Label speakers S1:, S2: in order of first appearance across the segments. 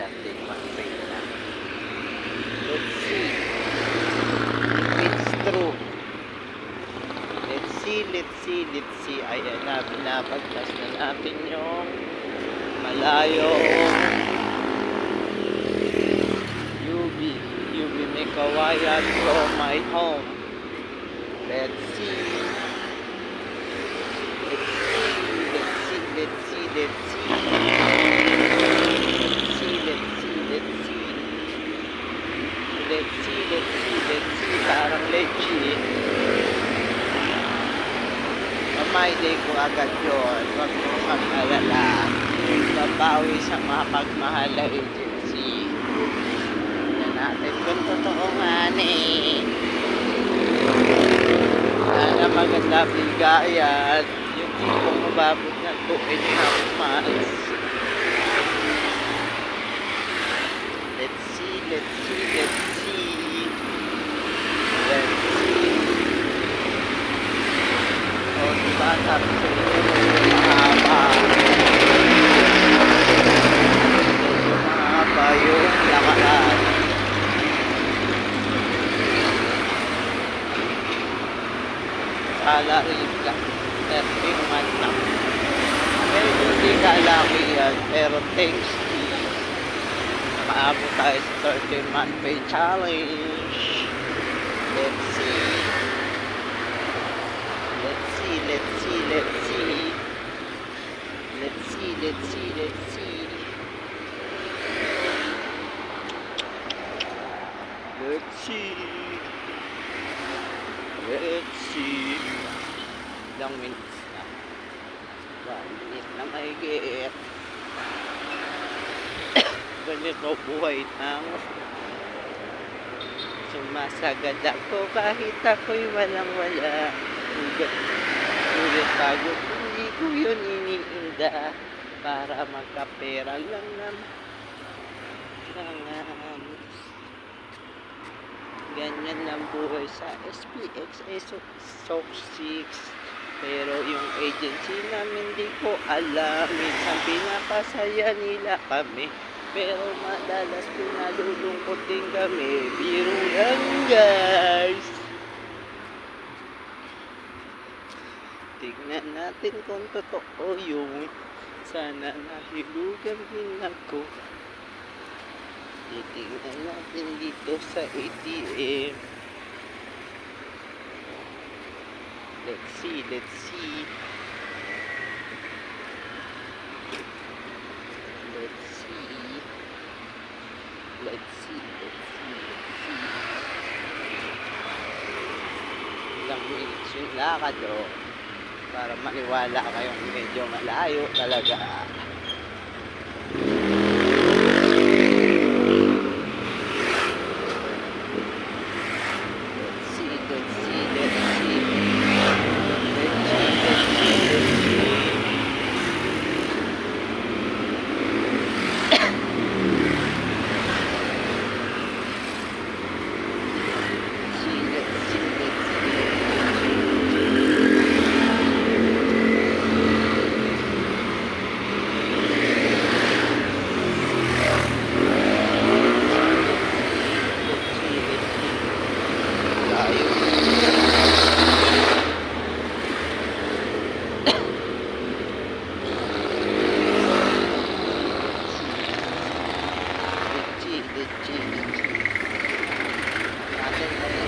S1: 13 month pay na. Let's see if it's true. Let's see. Ayan na, binabagtas na natin yung malayo. UB Mekawayan from my home. Let's see. Parang legit. Mamay-day ko agad yun. Huwag mo mag-alala. Babawi sa mga pagmahal na agency. Tignan natin kung totoo nga sana maganda bigayan. Yung tipong mababot na 2.5 months. Let's see. O, diba? Sabi ko mahaba. Medyo mahaba yung lakaran. Salary lang. 13 months lang. Medyo hindi kalaki yan. Pero thanks to nakaabot tayo sa 13 month pay challenge. Let's see. Ilang minutes na? 1 minute na mahigit. Ganito buhay ng sumasagad ako kahit ako'y walang-wala. Ulit pagod, hindi ko yun iniinda para magkapera lang ganyan lang buhay sa SPX SOC 6. Pero yung agency namin di ko alam. Minsan pinapasaya nila kami, pero madalas pinalulungkot din kami. Biro lang guys. Tignan natin kung totoo yung sana nahilugan din ako. Titignan natin dito sa ATM. Let's see. Ilang minutes yung lakad para maniwala kayong medyo malayo talaga.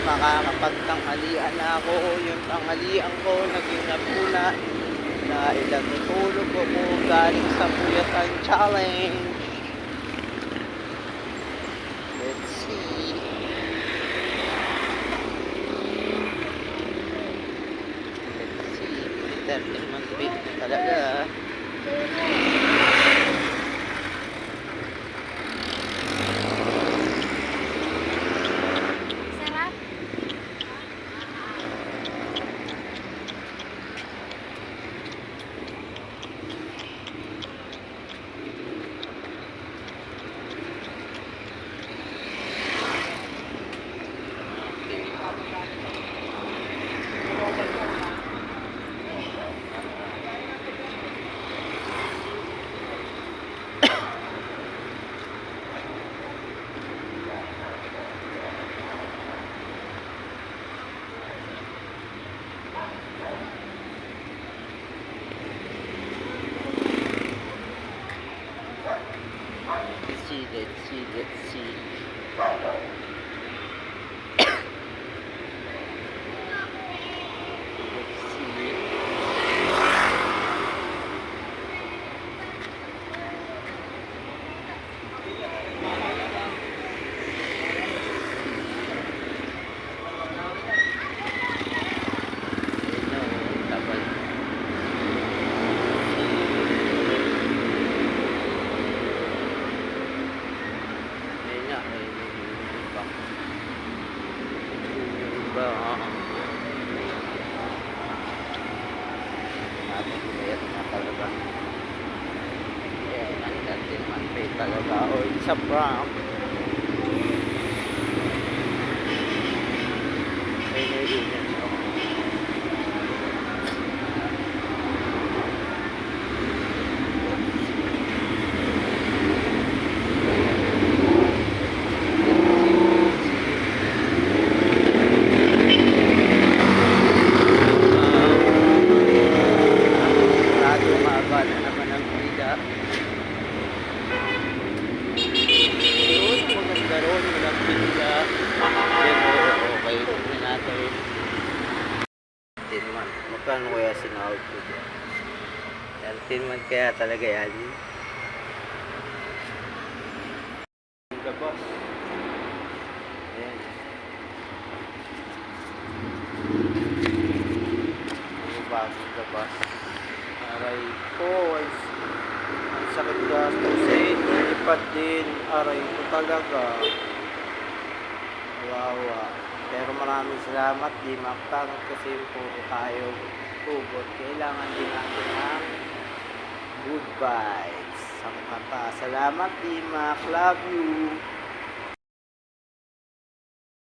S1: Makakapagtanghalian na ako. Yung tanghalian ko naging napunan dahil natutulog ako galing sa Puyatan Challenge. Let's see. 13 month pay talaga. see, let's see, let's see. Let's see. Ayun na, oh, tapal. Ayun na, ayun yung iba. Yung iba, natin kumayat na talaga. Ayan, ang natin man pay talaga. O, it's a prank. Ayun na yun yan. Sigurado mahaba na naman ang pila. Yun, maganda ron, walang pila. Pero okay, tignan natin. 13 month. Magkano kaya sinahod ko dyan? 13 month kaya talaga yan. Labas. Ayan. Ang bagong labas. Aray ko, ang sakit gastusin. Lipad din. Aray ko talaga. Wawa. Pero maraming salamat, di Mactank, kasi puro tayo hugot. Kailangan din natin ng good vibes. Salamat, di Mac. Love you.